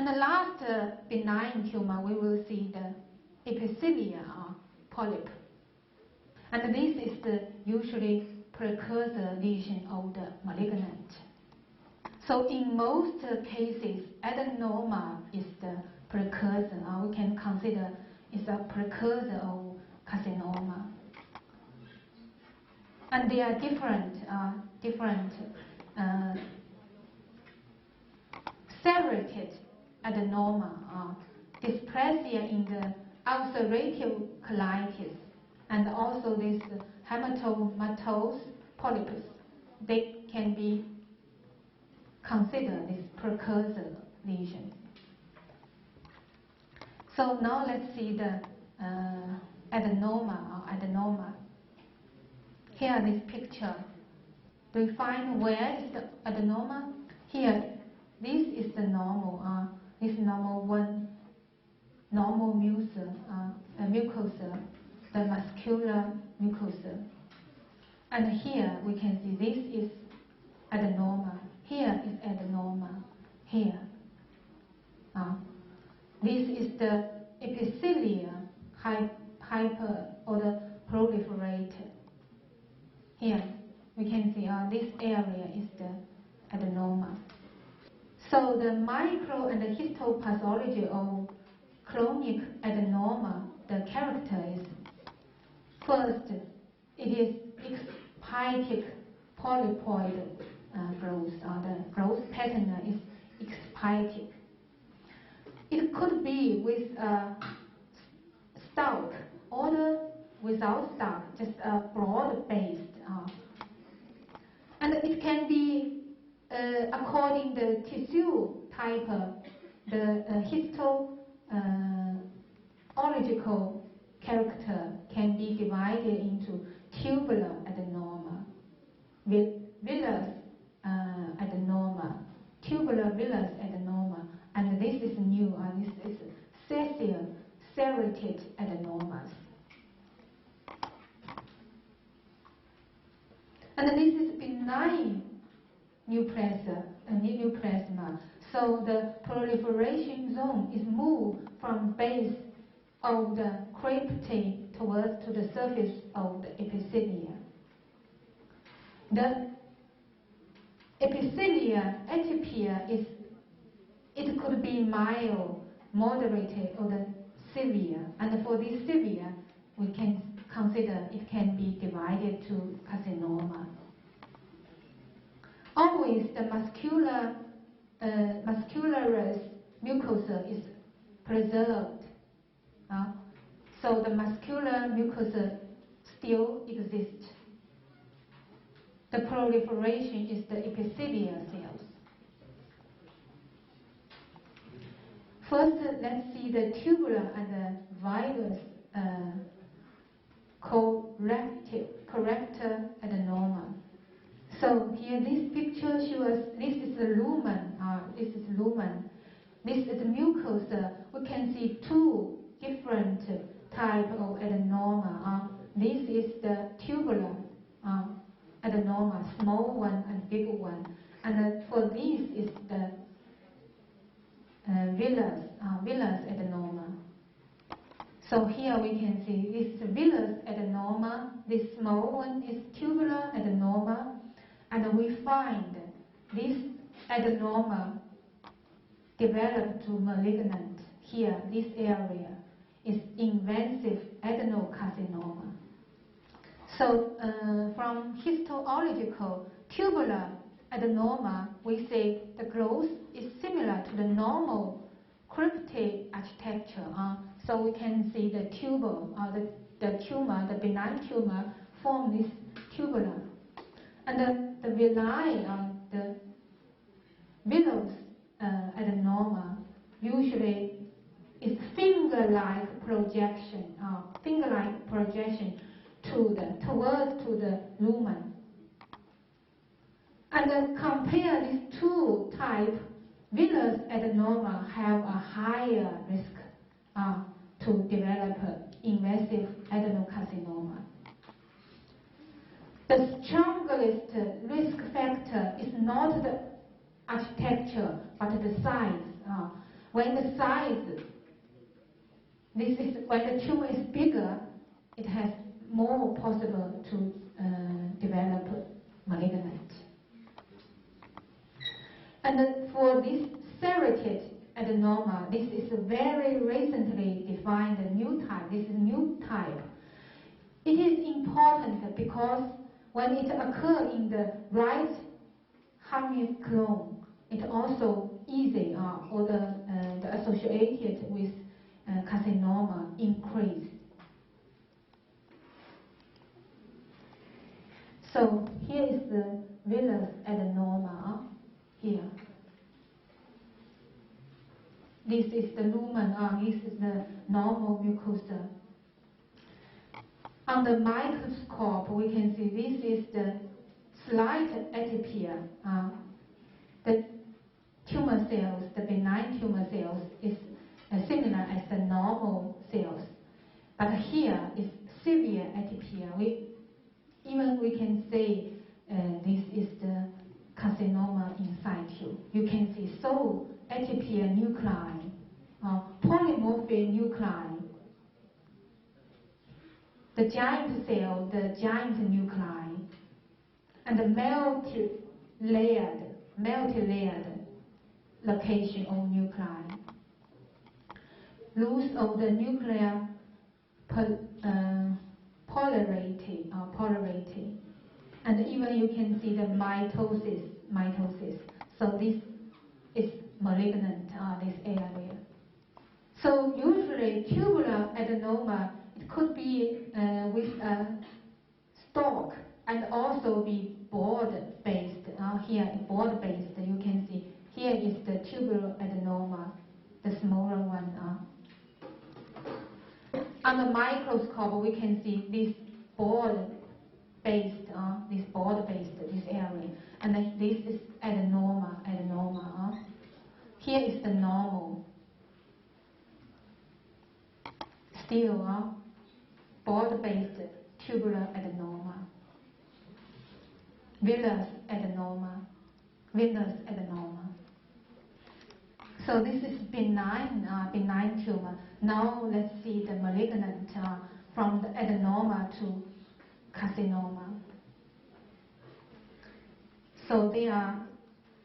And the last benign tumor, we will see the epithelial polyp. And this is the usually precursor lesion of the malignant. So in most cases, adenoma is the precursor. We can consider it's a precursor of carcinoma. And there are different serrated adenoma, dysplasia in the ulcerative colitis, and also this hematomatous polyps. They can be considered as precursor lesions. So now let's see the adenoma. Here, this picture. Do you find where is the adenoma? Here, this is the normal. This normal one, normal mucosa, the muscular mucosa. And here we can see this is adenoma. Here is adenoma. Here. This is the epithelial hyper or the proliferate. Here we can see this area is the adenoma. So the micro and the histopathology of chronic adenoma, the character is first, it is expitic polypoid growth. The growth pattern is expitic. It could be with a stalk or without stalk, just a broad-based. And it can be according the tissue type, the histological character can be divided into tubular adenoma, villus adenoma, tubular villus adenoma, and this is new. This is sessile serrated adenomas. And this is benign neoplasma. So the proliferation zone is moved from base of the crypte towards to the surface of the epithelia. The epithelial atypia it could be mild, moderate, or the severe. And for this severe, we can consider it can be divided to carcinoma. Always the muscularis mucosa is preserved. So the muscular mucosa still exists. The proliferation is the epithelial cells. First, let's see the tubular and the villus corrector adenoma. So here, this picture shows this is the lumen. This is lumen. This is the mucosa. We can see two different types of adenoma. This is the tubular adenoma, small one and big one. And for this is the villus adenoma. So here we can see this is villus adenoma. This small one is tubular adenoma. And we find this adenoma developed to malignant. Here, this area is invasive adenocarcinoma. So from histological tubular adenoma, we say the growth is similar to the normal cryptic architecture. So we can see the tubule, the tumor, the benign tumor form this tubular. And the villi, the villus adenoma, usually is finger-like projection, towards to the lumen. And compare these two types, villus adenoma have a higher risk to develop invasive adenocarcinoma. The strongest risk factor is not the architecture, but the size. When the size, this is when the tumor is bigger, it has more possible to develop malignant. And for this serrated adenoma, this is a very recently defined new type. This is new type. It is important because when it occurs in the right hemicolon, it also easy or the associated with carcinoma increase. So here is the villus adenoma here. This is the lumen, this is the normal mucosa. On the microscope, we can see this is the slight atypia. The tumor cells, the benign tumor cells, is similar as the normal cells. But here is severe atypia. We can say this is the carcinoma in situ. You can see so atypia nuclei, polymorphic nuclei. The giant cell, the giant nuclei, and the multi-layered location of nuclei. Loose of the nuclear polarity. And even you can see the mitosis. So this is malignant, this area. So usually tubular adenoma, it could be with a stalk and also be board-based. Here, board-based, you can see here is the tubular adenoma, the smaller one. On the microscope, we can see this board-based, this area, and this is adenoma. Here is the normal. Still, board-based tubular adenoma, villus adenoma. So this is benign tumor. Now let's see the malignant from the adenoma to carcinoma. So they are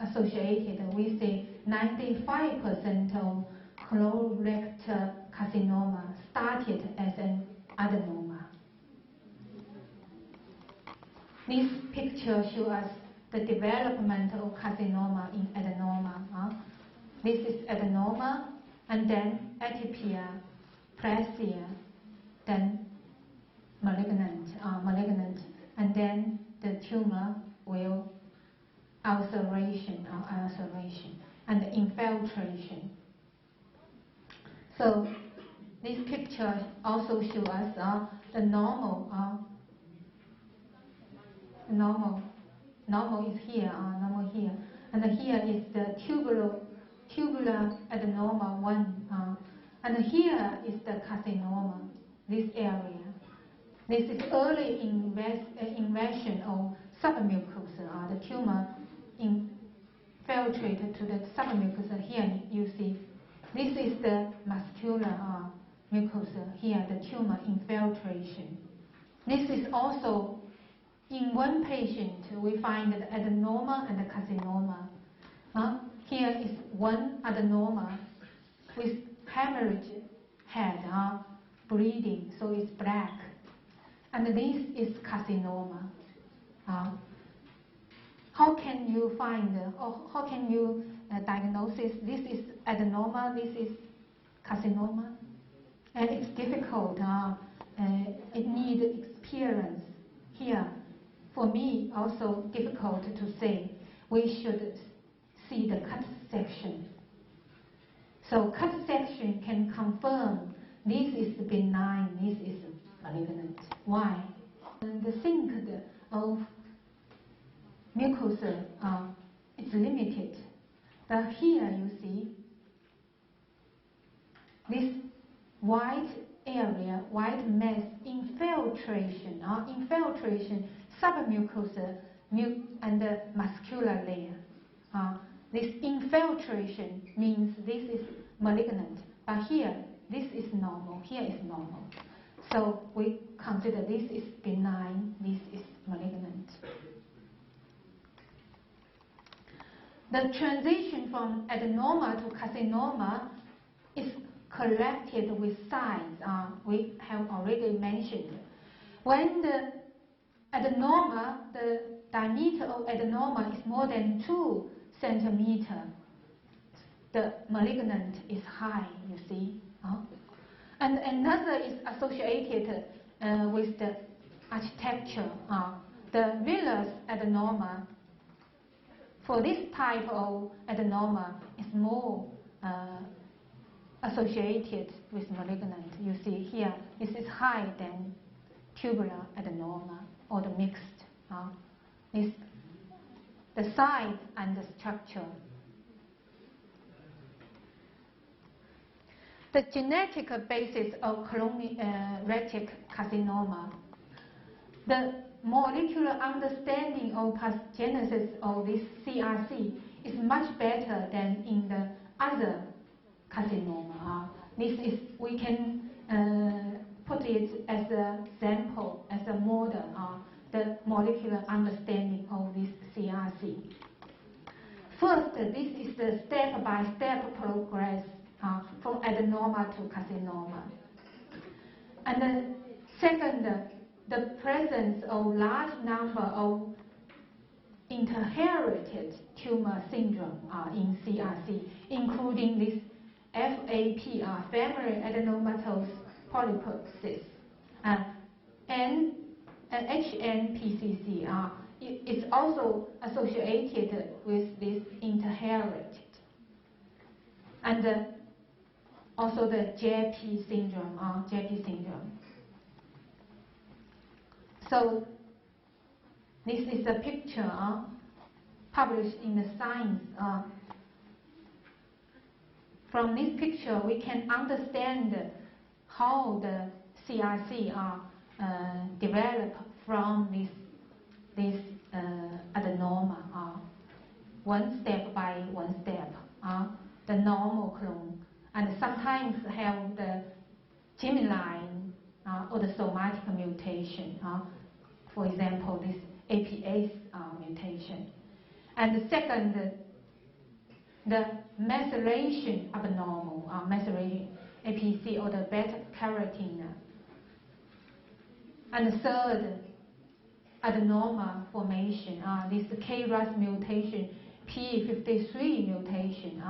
associated. We say 95% of colorectal carcinoma started as an adenoma. This picture shows us the development of carcinoma in adenoma. This is adenoma, and then atypia, plasia, then malignant, and then the tumor will ulceration, and infiltration. So this picture also shows us the normal. Normal is here, and here is the tubular adenoma 1, and here is the carcinoma, this area. This is early invasion of submucosa. The tumor infiltrated to the submucosa. Here you see, this is the muscular mucosa. Here the tumor infiltration. This is also in one patient, we find the adenoma and the carcinoma. Here is one adenoma with hemorrhage head, bleeding, so it's black. And this is carcinoma. How can you find, or how can you diagnose this? This is adenoma, this is carcinoma. And it's difficult, it needs experience here. For me, also difficult to say. We should see the cut section. So cut section can confirm this is benign, this is malignant. Why? And the sink of mucosa is limited. But here you see this white area, white mass infiltration, submucosa and the muscular layer. This infiltration means this is malignant. But here, this is normal, here is normal. So we consider this is benign, this is malignant. The transition from adenoma to carcinoma is corrected with size. We have already mentioned. When the adenoma, the diameter of adenoma is more than 2 centimeters, the malignant is high, you see. And another is associated with the architecture. The villous adenoma, for this type of adenoma, is more associated with malignant. You see here, this is higher than tubular adenoma or the mixed. The size and the structure. The genetic basis of colorectal carcinoma. The molecular understanding of pathogenesis of this CRC is much better than in the other carcinoma. We can put it as a sample, as a model, the molecular understanding of this CRC. First, this is the step-by-step progress from adenoma to carcinoma. And then second, the presence of large number of inherited tumor syndrome in CRC, including this FAP, family adenomatous polyposis, and HNPCC is also associated with this inherited. And also the GIT syndrome, So this is a picture published in the Science. From this picture, we can understand how the CRC develop from this adenoma, one step by one step, the normal clone, and sometimes have the germline or the somatic mutation. For example, this APase mutation. And the second, the methylation abnormal, methylation APC or the beta-carotene. And the third, adenoma formation, this KRAS mutation, P53 mutation.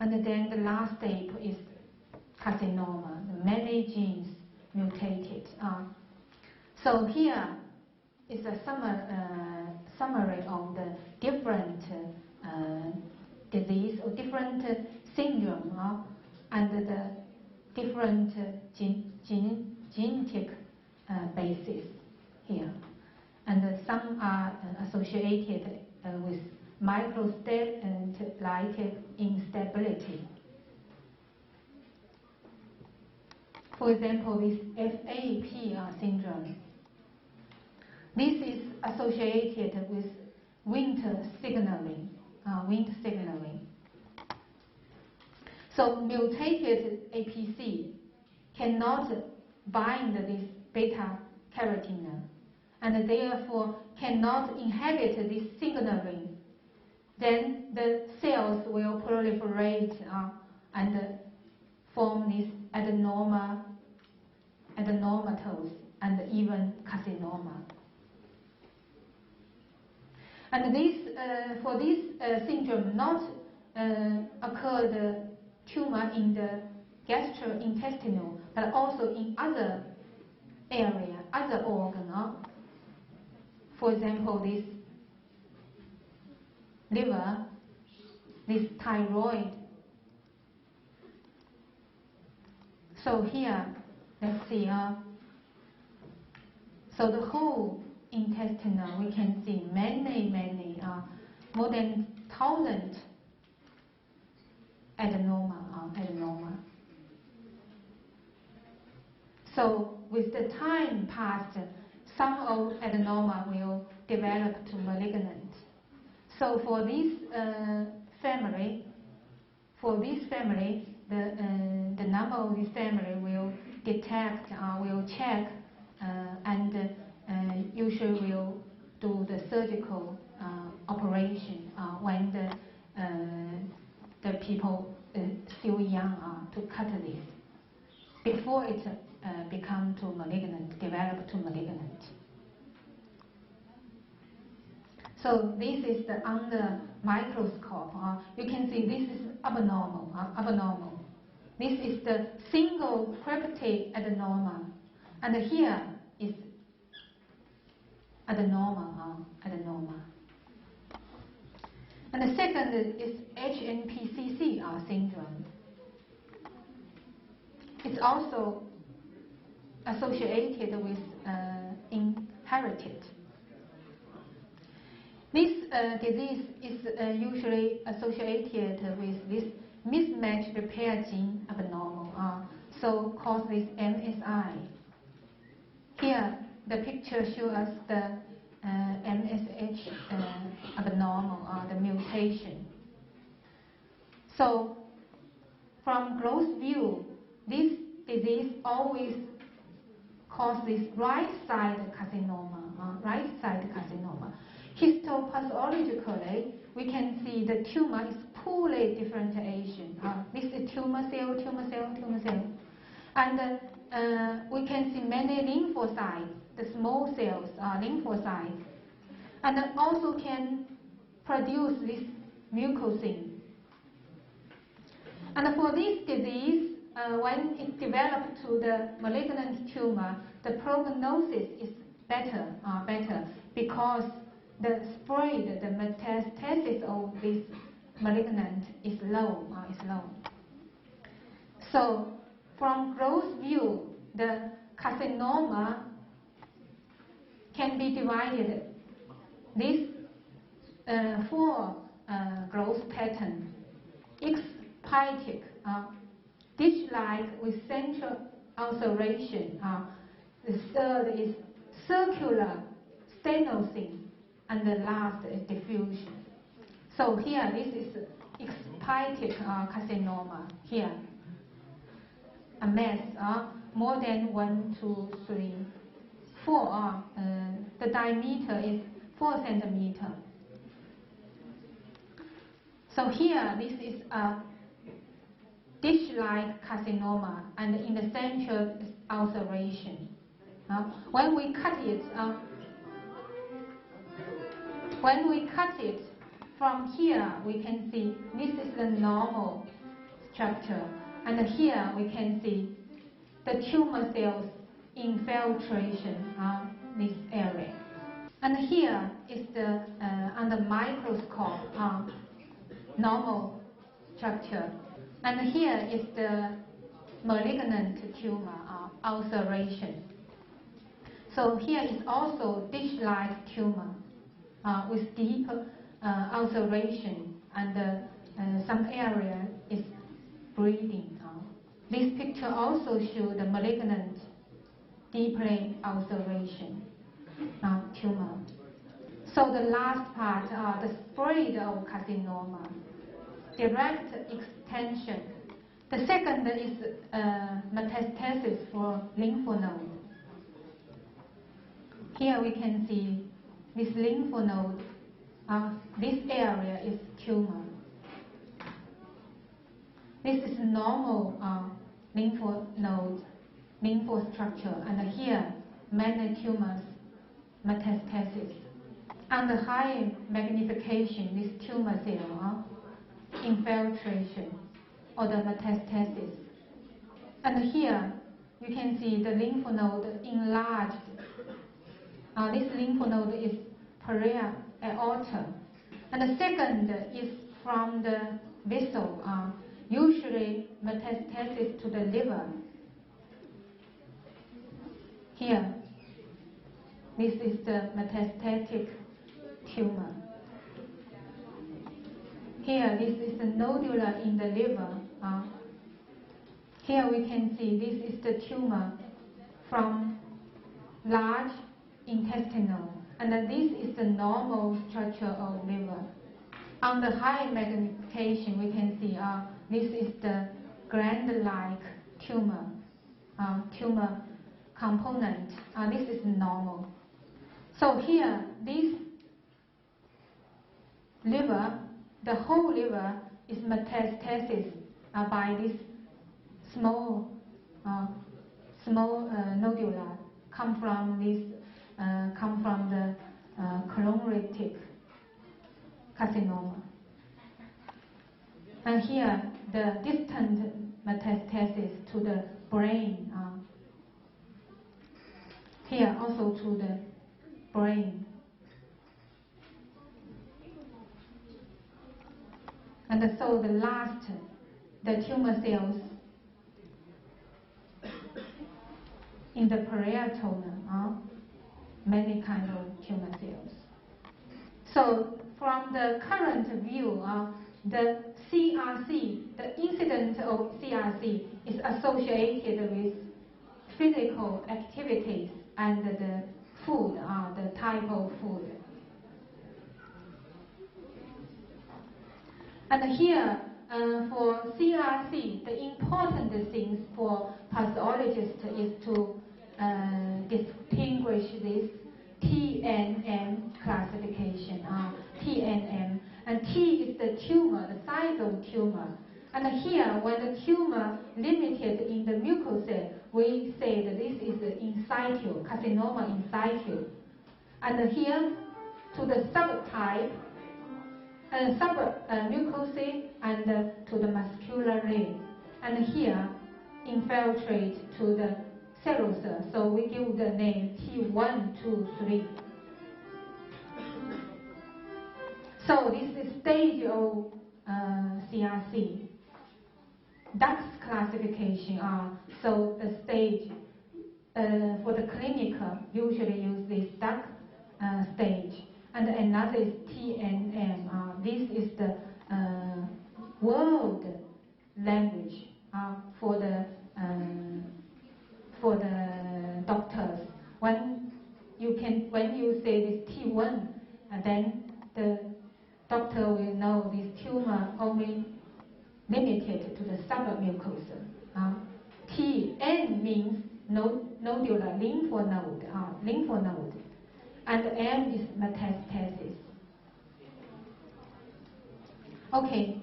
And then the last step is carcinoma, many genes mutated. So here is a summary of the different disease or different syndrome and the different genetic basis here. And some are associated with microsatellite instability. For example, this FAP syndrome. This is associated with winter signaling. So mutated APC cannot bind this beta-carotene and therefore cannot inhibit this signaling. Then the cells will proliferate and form this adenomatous and even carcinoma. And this, for this syndrome, not occur the tumor in the gastrointestinal, but also in other area, other organ. For example, this liver, this thyroid. So here, let's see. So the whole intestinal, we can see many, more than 1,000 adenoma. So with the time passed, some of adenoma will develop to malignant. So for this family, for this family, the number of this family will detect, will check, and usually will do the surgical operation when the people still young to cut this before it become too malignant, develop to malignant. So this is the under microscope. You can see this is abnormal. Abnormal. This is the single cryptic adenoma, and here is adenoma. Adenoma. And the second is HNPCC syndrome. It's also associated with inherited. This disease is usually associated with this mismatched repair gene abnormal, so cause this MSI. Here, the picture shows us the MSH abnormal, the mutation. So, from close view, this disease always causes right side carcinoma, right side carcinoma. Histopathologically, we can see the tumor is poorly differentiation. This is tumor cell, tumor cell, tumor cell. And we can see many lymphocytes, the small cells, lymphocytes. And also can produce this mucosine. And for this disease, when it develops to the malignant tumor, the prognosis is better because the spread, the metastasis of this malignant is low. So, from gross view, the carcinoma can be divided. These four growth patterns: X-pytic, dish-like with central ulceration. The third is circular stenosing, and the last is diffusion. So here, this is X-pytic carcinoma. Here, a mass, more than 1, 2, 3, 4. The diameter is 4 centimeters. So here, this is a dish-like carcinoma, and in the center is ulceration. When we cut it from here, we can see this is the normal structure, and here we can see the tumor cells infiltration this area. And here is the under microscope normal structure, and here is the malignant tumor ulceration. So here is also dish-like tumor with deep ulceration, and some area is bleeding. This picture also shows the malignant deeply ulceration tumor. So the last part, the spread of carcinoma, direct extension. The second is metastasis for lymph node. Here we can see this lymph node. This area is tumor. This is normal lymph node, lymph structure, and here many tumors, metastasis. Under high magnification, this tumor cell infiltration or the metastasis. And here you can see the lymph node enlarged. This lymph node is peria aorta. And the second is from the vessel, usually metastasis to the liver. Here, this is the metastatic tumor. Here, this is the nodular in the liver. Here we can see this is the tumor from large intestinal, and this is the normal structure of liver. On the high magnification, we can see this is the gland-like tumor, tumor component. This is normal. So here, this liver, the whole liver is metastasis by this small nodula come from the colorectal carcinoma. And here, the distant metastasis to the brain. Here also to the brain. And so the tumor cells in the parietal, many kind of tumor cells. So from the current view, the CRC, the incidence of CRC is associated with physical activities and the food, the type of food. And here, for CRC, the important things for pathologists is to distinguish this TNM classification, TNM. And T is the tumor, the size of tumor. And here, when the tumor limited in the mucosa, we say that this is in situ, carcinoma in situ. And here, to the subtype, submucosa and to the muscular ring. And here, infiltrate to the serosa. So we give the name T1, 2, 3. So this is stage of CRC. DUX classification. So the stage for the clinical usually use this DUX stage. And another is TNM. This is the world language for the doctors. When you say this T1, then the doctor will know this tumor only limited to the submucosa. TN means nodular lymph node, and M is metastasis. Okay,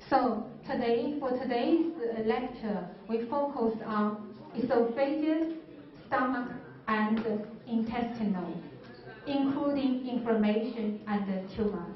so for today's lecture, we focus on esophagus, stomach, and intestinal, including inflammation and tumor.